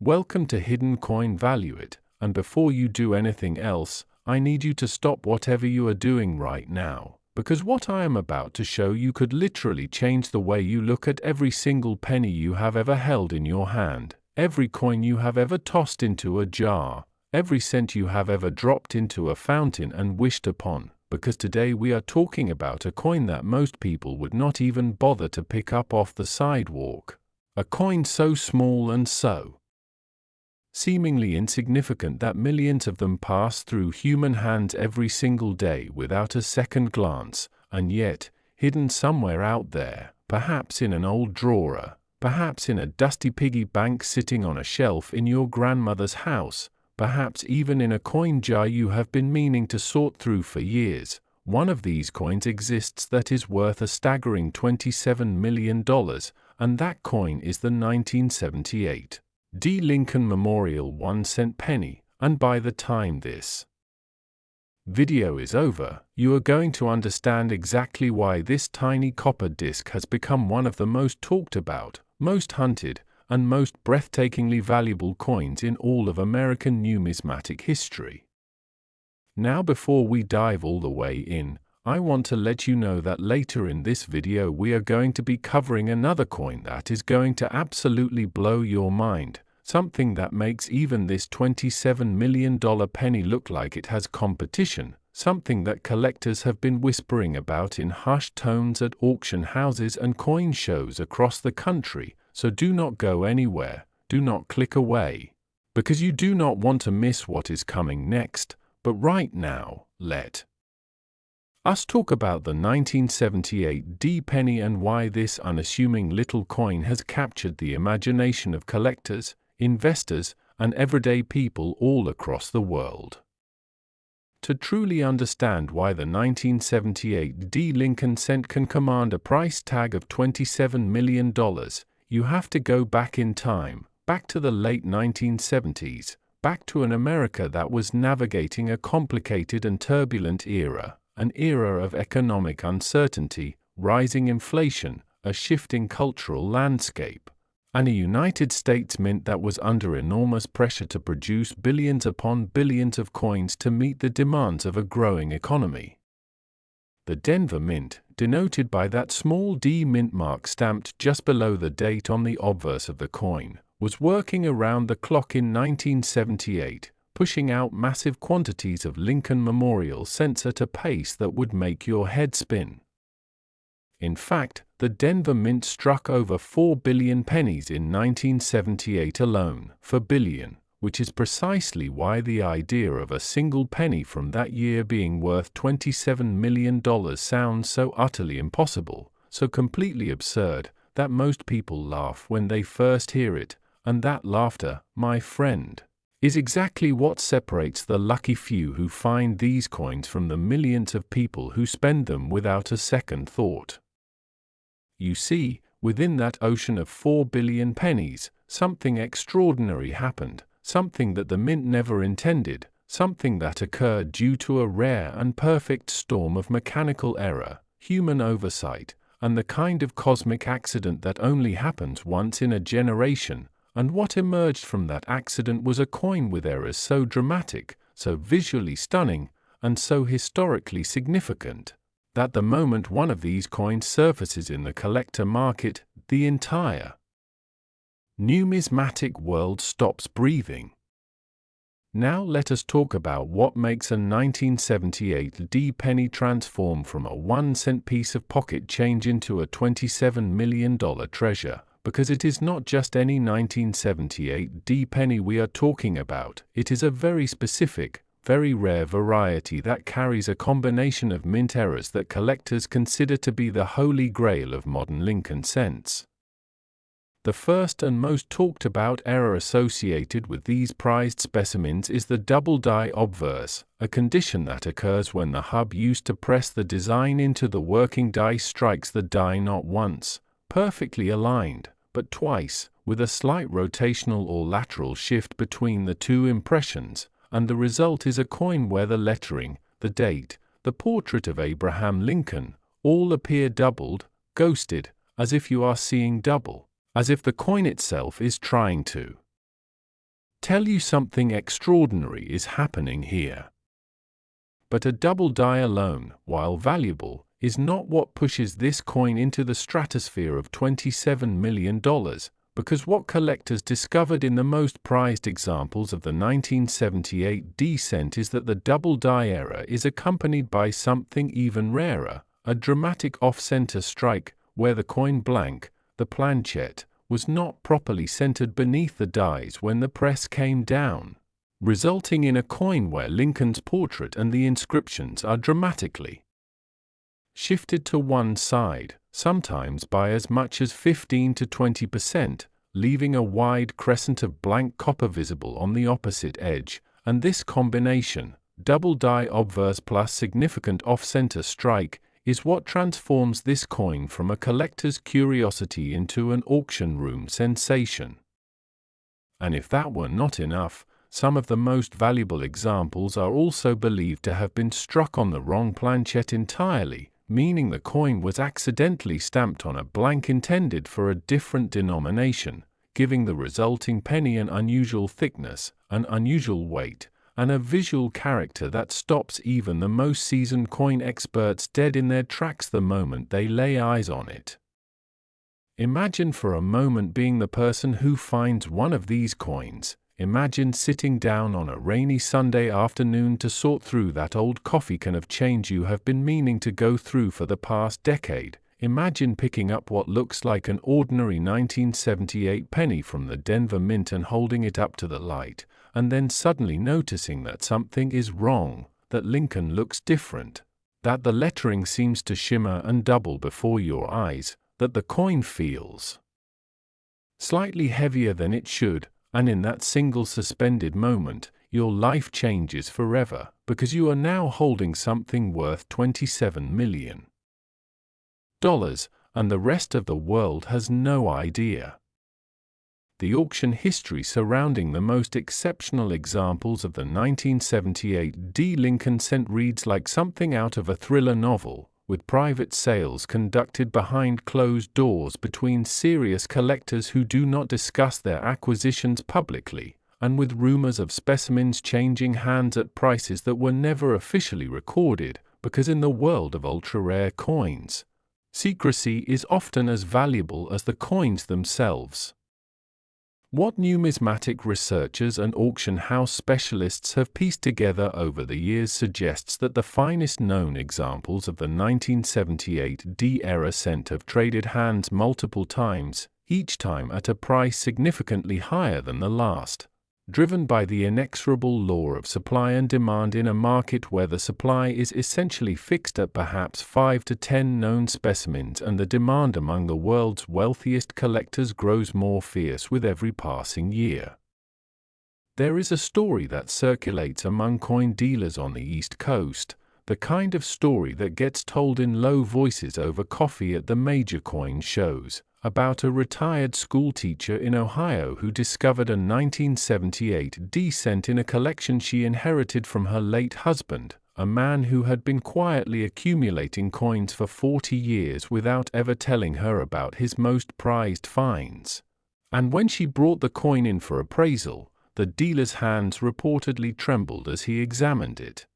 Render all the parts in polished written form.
Welcome to Hidden Coin Value It, and before you do anything else, I need you to stop whatever you are doing right now, because what I am about to show you could literally change the way you look at every single penny you have ever held in your hand, every coin you have ever tossed into a jar, every cent you have ever dropped into a fountain and wished upon, because today we are talking about a coin that most people would not even bother to pick up off the sidewalk. A coin so small and so seemingly insignificant that millions of them pass through human hands every single day without a second glance, and yet, hidden somewhere out there, perhaps in an old drawer, perhaps in a dusty piggy bank sitting on a shelf in your grandmother's house, perhaps even in a coin jar you have been meaning to sort through for years, one of these coins exists that is worth a staggering $27 million, and that coin is the 1978 D. Lincoln Memorial 1-cent penny, and by the time this video is over, you are going to understand exactly why this tiny copper disc has become one of the most talked about, most hunted, and most breathtakingly valuable coins in all of American numismatic history. Now, before we dive all the way in, I want to let you know that later in this video we are going to be covering another coin that is going to absolutely blow your mind, something that makes even this $27 million penny look like it has competition, something that collectors have been whispering about in hushed tones at auction houses and coin shows across the country, so do not go anywhere, do not click away, because you do not want to miss what is coming next. But right now, let us talk about the 1978 D penny and why this unassuming little coin has captured the imagination of collectors, investors, and everyday people all across the world. To truly understand why the 1978 D Lincoln cent can command a price tag of $27 million, you have to go back in time, back to the late 1970s, back to an America that was navigating a complicated and turbulent era, an era of economic uncertainty, rising inflation, a shifting cultural landscape, and a United States Mint that was under enormous pressure to produce billions upon billions of coins to meet the demands of a growing economy. The Denver Mint, denoted by that small D mint mark stamped just below the date on the obverse of the coin, was working around the clock in 1978, pushing out massive quantities of Lincoln Memorial cents at a pace that would make your head spin. In fact, the Denver Mint struck over 4 billion pennies in 1978 alone, for billion, which is precisely why the idea of a single penny from that year being worth $27 million sounds so utterly impossible, so completely absurd, that most people laugh when they first hear it. And that laughter, my friend, is exactly what separates the lucky few who find these coins from the millions of people who spend them without a second thought. You see, within that ocean of 4 billion pennies, something extraordinary happened, something that the Mint never intended, something that occurred due to a rare and perfect storm of mechanical error, human oversight, and the kind of cosmic accident that only happens once in a generation. And what emerged from that accident was a coin with errors so dramatic, so visually stunning, and so historically significant, that the moment one of these coins surfaces in the collector market, the entire numismatic world stops breathing. Now let us talk about what makes a 1978 D penny transform from a 1-cent piece of pocket change into a $27 million treasure. Because it is not just any 1978 D penny we are talking about, it is a very specific, very rare variety that carries a combination of mint errors that collectors consider to be the holy grail of modern Lincoln cents. The first and most talked about error associated with these prized specimens is the double die obverse, a condition that occurs when the hub used to press the design into the working die strikes the die not once, perfectly aligned, but twice, with a slight rotational or lateral shift between the two impressions, and the result is a coin where the lettering, the date, the portrait of Abraham Lincoln, all appear doubled, ghosted, as if you are seeing double, as if the coin itself is trying to tell you something extraordinary is happening here. But a double die alone, while valuable, is not what pushes this coin into the stratosphere of $27 million, because what collectors discovered in the most prized examples of the 1978 D cent is that the double die error is accompanied by something even rarer, a dramatic off-center strike, where the coin blank, the planchette, was not properly centered beneath the dies when the press came down, resulting in a coin where Lincoln's portrait and the inscriptions are dramatically shifted to one side, sometimes by as much as 15 to 20%, leaving a wide crescent of blank copper visible on the opposite edge, and this combination, double die obverse plus significant off-center strike, is what transforms this coin from a collector's curiosity into an auction room sensation. And if that were not enough, some of the most valuable examples are also believed to have been struck on the wrong planchette entirely, meaning the coin was accidentally stamped on a blank intended for a different denomination, giving the resulting penny an unusual thickness, an unusual weight, and a visual character that stops even the most seasoned coin experts dead in their tracks the moment they lay eyes on it. Imagine for a moment being the person who finds one of these coins. Imagine sitting down on a rainy Sunday afternoon to sort through that old coffee can of change you have been meaning to go through for the past decade. Imagine picking up what looks like an ordinary 1978 penny from the Denver Mint and holding it up to the light, and then suddenly noticing that something is wrong, that Lincoln looks different, that the lettering seems to shimmer and double before your eyes, that the coin feels slightly heavier than it should, and in that single suspended moment, your life changes forever, because you are now holding something worth $27 million. And the rest of the world has no idea. The auction history surrounding the most exceptional examples of the 1978 D Lincoln cent reads like something out of a thriller novel, with private sales conducted behind closed doors between serious collectors who do not discuss their acquisitions publicly, and with rumors of specimens changing hands at prices that were never officially recorded, because in the world of ultra-rare coins, secrecy is often as valuable as the coins themselves. What numismatic researchers and auction house specialists have pieced together over the years suggests that the finest known examples of the 1978 D-era cent have traded hands multiple times, each time at a price significantly higher than the last, driven by the inexorable law of supply and demand in a market where the supply is essentially fixed at perhaps 5 to 10 known specimens and the demand among the world's wealthiest collectors grows more fierce with every passing year. There is a story that circulates among coin dealers on the East Coast, the kind of story that gets told in low voices over coffee at the major coin shows, about a retired school teacher in Ohio who discovered a 1978 D cent in a collection she inherited from her late husband, a man who had been quietly accumulating coins for 40 years without ever telling her about his most prized finds. And when she brought the coin in for appraisal, the dealer's hands reportedly trembled as he examined it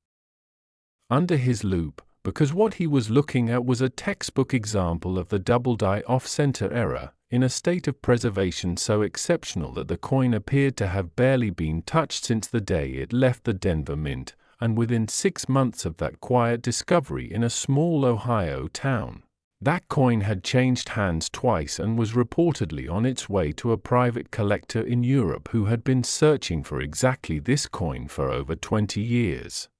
under his loupe, because what he was looking at was a textbook example of the double die off-center error, in a state of preservation so exceptional that the coin appeared to have barely been touched since the day it left the Denver Mint, and within 6 months of that quiet discovery in a small Ohio town, that coin had changed hands twice and was reportedly on its way to a private collector in Europe who had been searching for exactly this coin for over 20 years.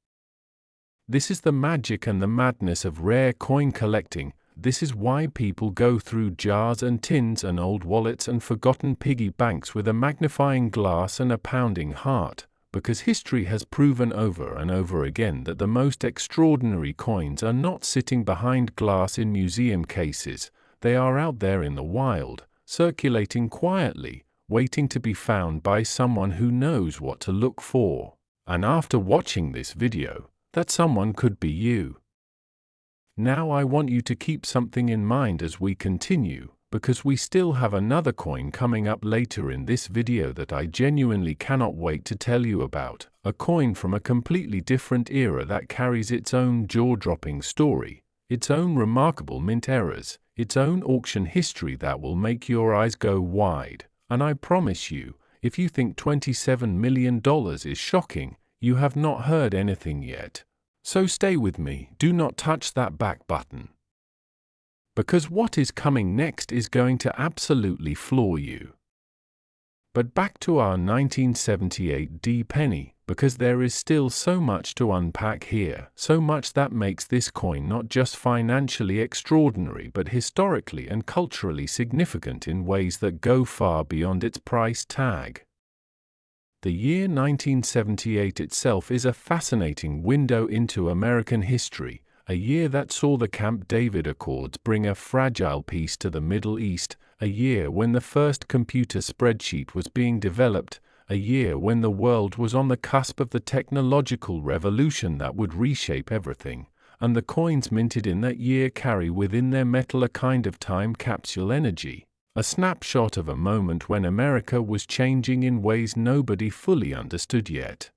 This is the magic and the madness of rare coin collecting. This is why people go through jars and tins and old wallets and forgotten piggy banks with a magnifying glass and a pounding heart, because history has proven over and over again that the most extraordinary coins are not sitting behind glass in museum cases, they are out there in the wild, circulating quietly, waiting to be found by someone who knows what to look for. And after watching this video, that someone could be you. Now I want you to keep something in mind as we continue. because we still have another coin coming up later in this video that I genuinely cannot wait to tell you about, a coin from a completely different era that carries its own jaw-dropping story, its own remarkable mint errors, its own auction history that will make your eyes go wide, and I promise you, if you think $27 million is shocking, you have not heard anything yet. So stay with me, do not touch that back button. Because what is coming next is going to absolutely floor you. But back to our 1978 D penny, because there is still so much to unpack here, so much that makes this coin not just financially extraordinary but historically and culturally significant in ways that go far beyond its price tag. The year 1978 itself is a fascinating window into American history, a year that saw the Camp David Accords bring a fragile peace to the Middle East, a year when the first computer spreadsheet was being developed, a year when the world was on the cusp of the technological revolution that would reshape everything, and the coins minted in that year carry within their metal a kind of time capsule energy, a snapshot of a moment when America was changing in ways nobody fully understood yet.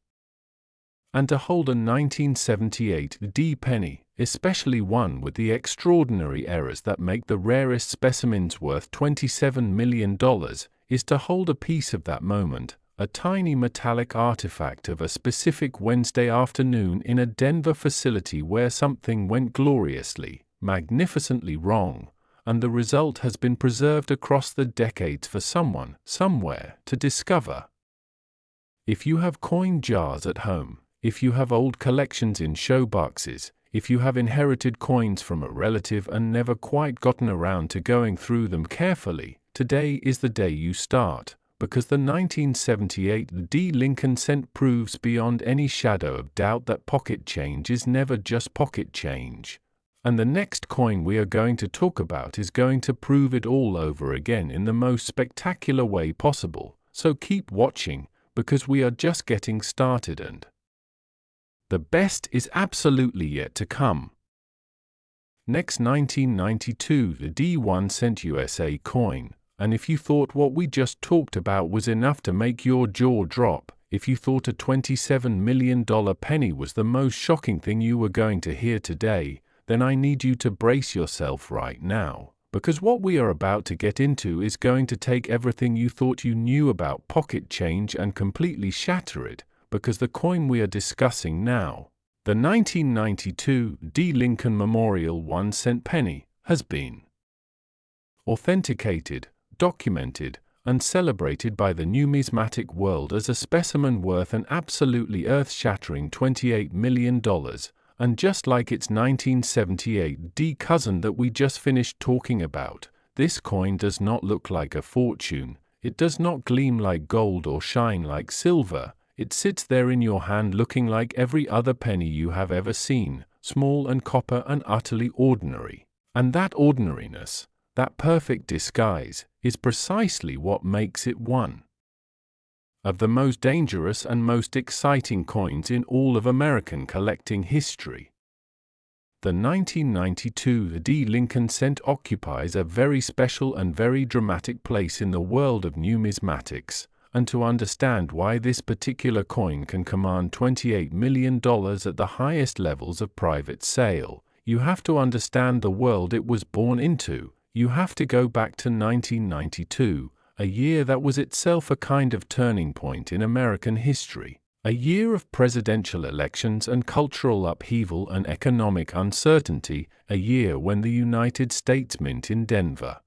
And to hold a 1978 D penny, especially one with the extraordinary errors that make the rarest specimens worth $27 million, is to hold a piece of that moment, a tiny metallic artifact of a specific Wednesday afternoon in a Denver facility where something went gloriously, magnificently wrong, and the result has been preserved across the decades for someone, somewhere, to discover. If you have coin jars at home, if you have old collections in show boxes, if you have inherited coins from a relative and never quite gotten around to going through them carefully, today is the day you start, because the 1978 D Lincoln cent proves beyond any shadow of doubt that pocket change is never just pocket change. And the next coin we are going to talk about is going to prove it all over again in the most spectacular way possible, so keep watching, because we are just getting started and the best is absolutely yet to come. Next, 1992, the D1 cent USA coin, and if you thought what we just talked about was enough to make your jaw drop, if you thought a $27 million penny was the most shocking thing you were going to hear today, then I need you to brace yourself right now, because what we are about to get into is going to take everything you thought you knew about pocket change and completely shatter it, because the coin we are discussing now, the 1992 D Lincoln Memorial 1 cent penny, has been authenticated, documented, and celebrated by the numismatic world as a specimen worth an absolutely earth-shattering $28 million, and just like its 1978 D cousin that we just finished talking about, this coin does not look like a fortune, it does not gleam like gold or shine like silver. It sits there in your hand looking like every other penny you have ever seen, small and copper and utterly ordinary. And that ordinariness, that perfect disguise, is precisely what makes it one of the most dangerous and most exciting coins in all of American collecting history. The 1992 D Lincoln cent occupies a very special and very dramatic place in the world of numismatics. And to understand why this particular coin can command $28 million at the highest levels of private sale, you have to understand the world it was born into. You have to go back to 1992, a year that was itself a kind of turning point in American history, a year of presidential elections and cultural upheaval and economic uncertainty, a year when the United States Mint in Denver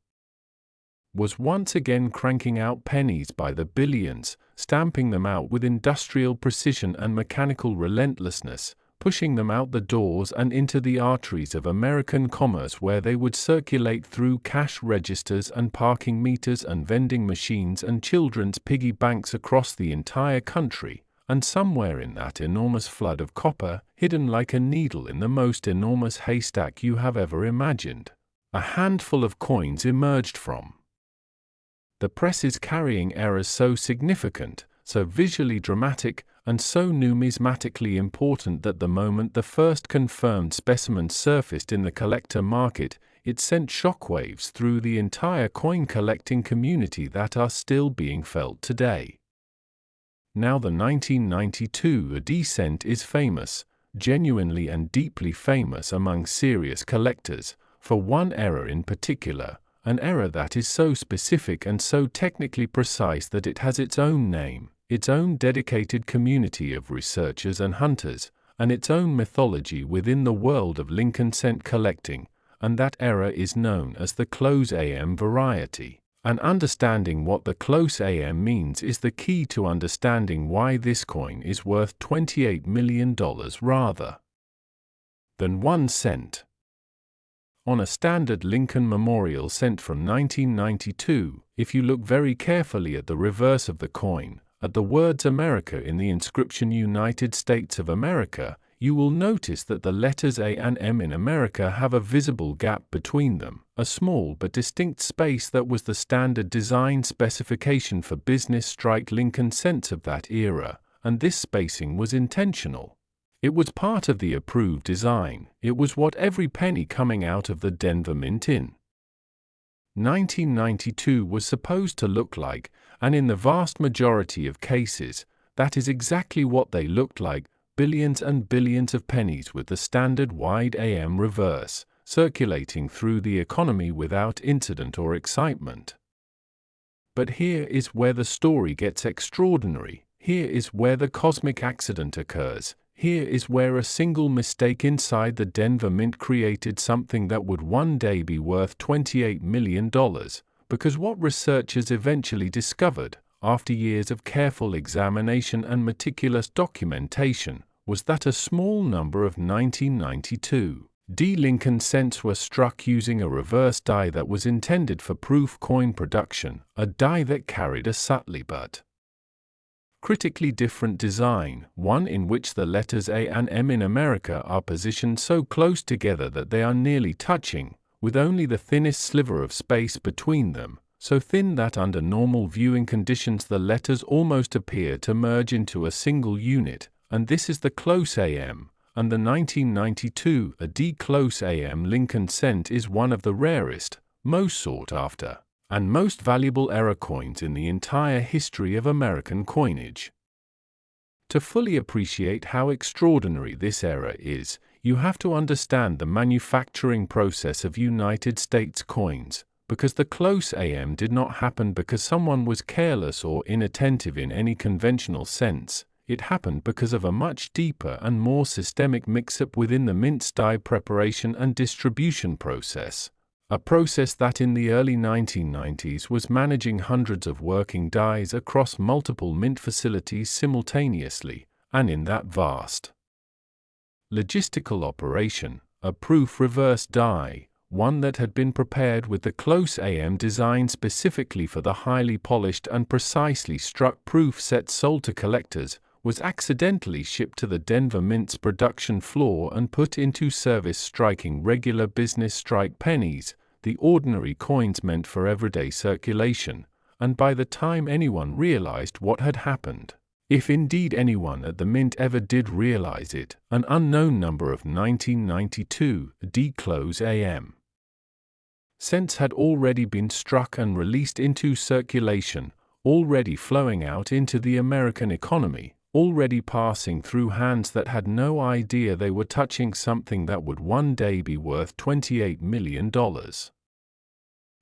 was once again cranking out pennies by the billions, stamping them out with industrial precision and mechanical relentlessness, pushing them out the doors and into the arteries of American commerce where they would circulate through cash registers and parking meters and vending machines and children's piggy banks across the entire country, and somewhere in that enormous flood of copper, hidden like a needle in the most enormous haystack you have ever imagined, a handful of coins emerged from. The press is carrying errors so significant, so visually dramatic, and so numismatically important that the moment the first confirmed specimen surfaced in the collector market, it sent shockwaves through the entire coin-collecting community that are still being felt today. Now the 1992 AD cent is famous, genuinely and deeply famous among serious collectors, for one error in particular, an error that is so specific and so technically precise that it has its own name, its own dedicated community of researchers and hunters, and its own mythology within the world of Lincoln cent collecting, and that error is known as the close AM variety. And understanding what the close AM means is the key to understanding why this coin is worth $28 million rather than 1 cent. On a standard Lincoln Memorial cent from 1992, if you look very carefully at the reverse of the coin, at the words America in the inscription United States of America, you will notice that the letters A and M in America have a visible gap between them, a small but distinct space that was the standard design specification for business strike Lincoln cents of that era, and this spacing was intentional. It was part of the approved design. It was what every penny coming out of the Denver Mint in 1992 was supposed to look like, and in the vast majority of cases, that is exactly what they looked like. Billions and billions of pennies with the standard wide AM reverse, circulating through the economy without incident or excitement. But here is where the story gets extraordinary. Here is where the cosmic accident occurs. Here is where a single mistake inside the Denver Mint created something that would one day be worth $28 million, because what researchers eventually discovered, after years of careful examination and meticulous documentation, was that a small number of 1992 Lincoln cents were struck using a reverse die that was intended for proof coin production, a die that carried a subtly but critically different design, one in which the letters A and M in America are positioned so close together that they are nearly touching, with only the thinnest sliver of space between them, so thin that under normal viewing conditions the letters almost appear to merge into a single unit, and this is the close AM, and the 1992 AD close AM Lincoln cent is one of the rarest, most sought after, and most valuable error coins in the entire history of American coinage. To fully appreciate how extraordinary this error is, you have to understand the manufacturing process of United States coins, because the close AM did not happen because someone was careless or inattentive in any conventional sense. It happened because of a much deeper and more systemic mix-up within the mint's die preparation and distribution process, a process that in the early 1990s was managing hundreds of working dies across multiple mint facilities simultaneously, and in that vast logistical operation, a proof reverse die, one that had been prepared with the close AM design specifically for the highly polished and precisely struck proof set sold to collectors, was accidentally shipped to the Denver Mint's production floor and put into service striking regular business strike pennies, the ordinary coins meant for everyday circulation, and by the time anyone realized what had happened, if indeed anyone at the Mint ever did realize it, an unknown number of 1992 AD close AM cents had already been struck and released into circulation, already flowing out into the American economy, already passing through hands that had no idea they were touching something that would one day be worth $28 million.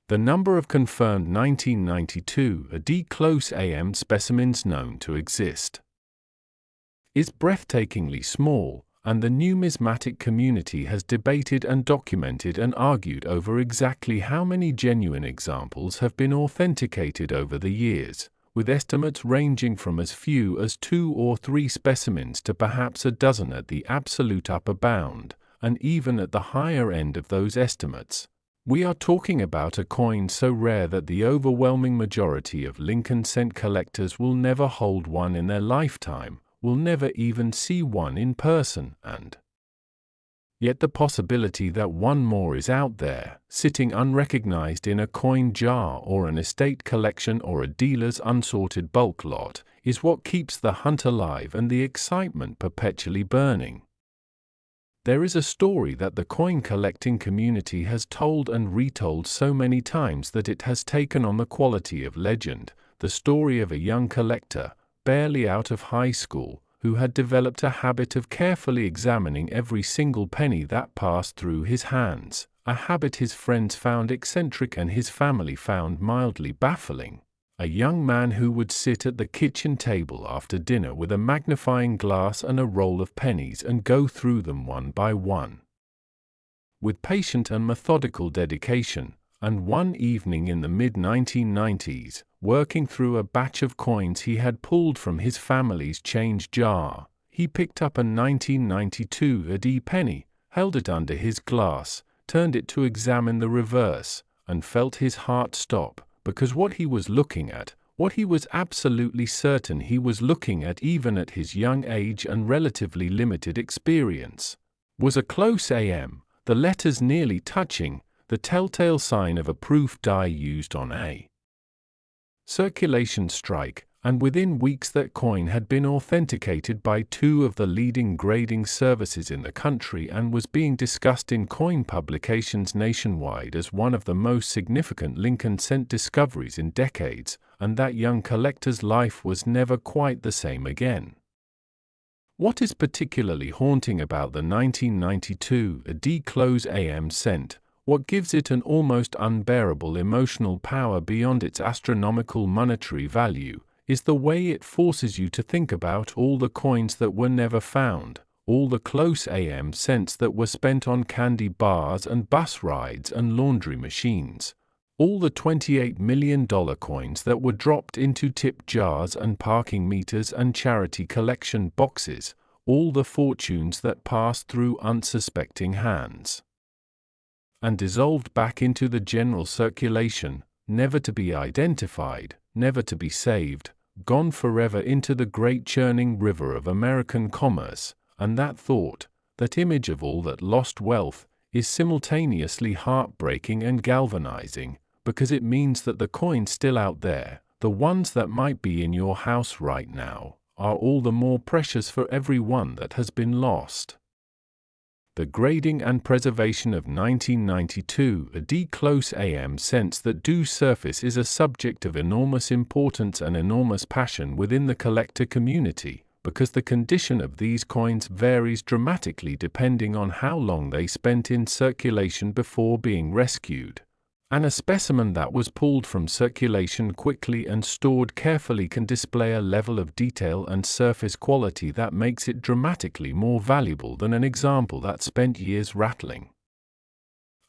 The number of confirmed 1992 AD close AM specimens known to exist is breathtakingly small, and the numismatic community has debated and documented and argued over exactly how many genuine examples have been authenticated over the years, with estimates ranging from as few as 2 or 3 specimens to perhaps a dozen at the absolute upper bound, and even at the higher end of those estimates. We are talking about a coin so rare that the overwhelming majority of Lincoln cent collectors will never hold one in their lifetime, will never even see one in person, and yet the possibility that one more is out there, sitting unrecognized in a coin jar or an estate collection or a dealer's unsorted bulk lot, is what keeps the hunt alive and the excitement perpetually burning. There is a story that the coin collecting community has told and retold so many times that it has taken on the quality of legend, the story of a young collector, barely out of high school, who had developed a habit of carefully examining every single penny that passed through his hands, a habit his friends found eccentric and his family found mildly baffling. A young man who would sit at the kitchen table after dinner with a magnifying glass and a roll of pennies and go through them one by one. With patient and methodical dedication, and one evening in the mid-1990s, working through a batch of coins he had pulled from his family's change jar, he picked up a 1992 AD penny, held it under his glass, turned it to examine the reverse, and felt his heart stop. Because what he was looking at, what he was absolutely certain he was looking at even at his young age and relatively limited experience, was a close AM, the letters nearly touching, the telltale sign of a proof die used on a circulation strike, and within weeks that coin had been authenticated by two of the leading grading services in the country and was being discussed in coin publications nationwide as one of the most significant Lincoln cent discoveries in decades, and that young collector's life was never quite the same again. What is particularly haunting about the 1992 AD close AM cent, what gives it an almost unbearable emotional power beyond its astronomical monetary value, is the way it forces you to think about all the coins that were never found, all the close AM cents that were spent on candy bars and bus rides and laundry machines, all the $28 million coins that were dropped into tip jars and parking meters and charity collection boxes, all the fortunes that passed through unsuspecting hands and dissolved back into the general circulation, never to be identified, never to be saved, gone forever into the great churning river of American commerce, and that thought, that image of all that lost wealth, is simultaneously heartbreaking and galvanizing, because it means that the coins still out there, the ones that might be in your house right now, are all the more precious for every one that has been lost. The grading and preservation of 1992 AD close AM cents that do surface is a subject of enormous importance and enormous passion within the collector community, because the condition of these coins varies dramatically depending on how long they spent in circulation before being rescued. And a specimen that was pulled from circulation quickly and stored carefully can display a level of detail and surface quality that makes it dramatically more valuable than an example that spent years rattling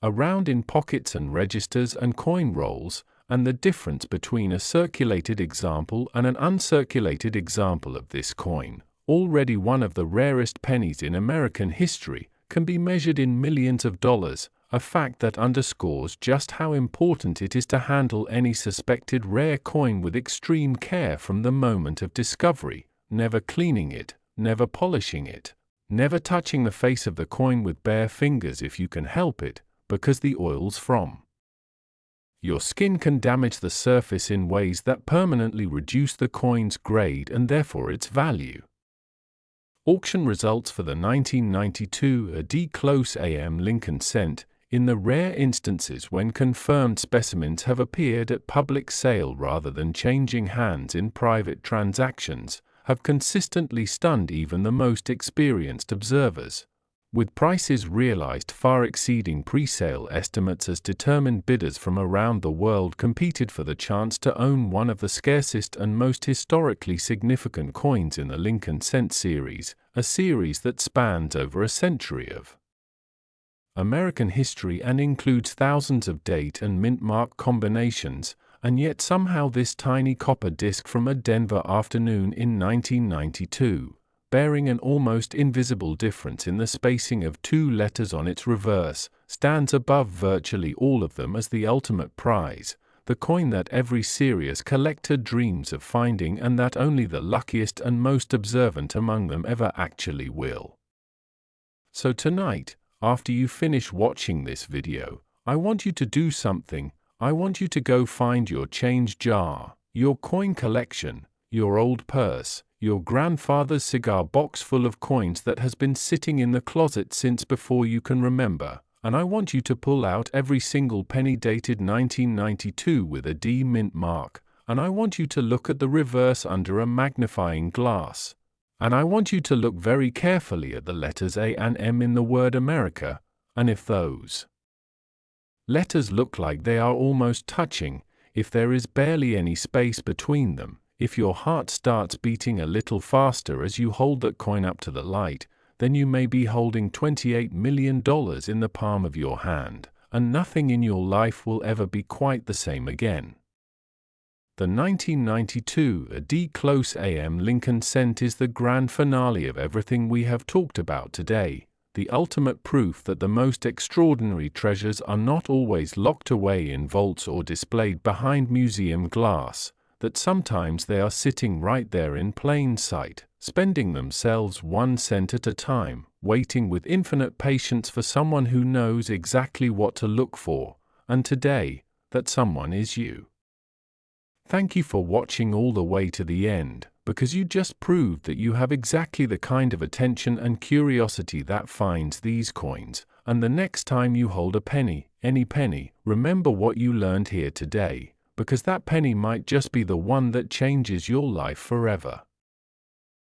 around in pockets and registers and coin rolls, and the difference between a circulated example and an uncirculated example of this coin, already one of the rarest pennies in American history, can be measured in millions of dollars. A fact that underscores just how important it is to handle any suspected rare coin with extreme care from the moment of discovery, never cleaning it, never polishing it, never touching the face of the coin with bare fingers if you can help it, because the oils from your skin can damage the surface in ways that permanently reduce the coin's grade and therefore its value. Auction results for the 1992 AD close AM Lincoln cent, in the rare instances when confirmed specimens have appeared at public sale rather than changing hands in private transactions, have consistently stunned even the most experienced observers, with prices realized far exceeding pre-sale estimates as determined bidders from around the world competed for the chance to own one of the scarcest and most historically significant coins in the Lincoln cent series, a series that spans over a century of American history and includes thousands of date and mint mark combinations, and yet somehow this tiny copper disc from a Denver afternoon in 1992, bearing an almost invisible difference in the spacing of two letters on its reverse, stands above virtually all of them as the ultimate prize, the coin that every serious collector dreams of finding and that only the luckiest and most observant among them ever actually will. So tonight, after you finish watching this video, I want you to do something. I want you to go find your change jar, your coin collection, your old purse, your grandfather's cigar box full of coins that has been sitting in the closet since before you can remember, and I want you to pull out every single penny dated 1992 with a D mint mark, and I want you to look at the reverse under a magnifying glass. And I want you to look very carefully at the letters A and M in the word America, and if those letters look like they are almost touching, if there is barely any space between them, if your heart starts beating a little faster as you hold that coin up to the light, then you may be holding $28 million in the palm of your hand, and nothing in your life will ever be quite the same again. The 1992 A D Close AM Lincoln Cent is the grand finale of everything we have talked about today, the ultimate proof that the most extraordinary treasures are not always locked away in vaults or displayed behind museum glass, that sometimes they are sitting right there in plain sight, spending themselves 1 cent at a time, waiting with infinite patience for someone who knows exactly what to look for, and today, that someone is you. Thank you for watching all the way to the end, because you just proved that you have exactly the kind of attention and curiosity that finds these coins, and the next time you hold a penny, any penny, remember what you learned here today, because that penny might just be the one that changes your life forever.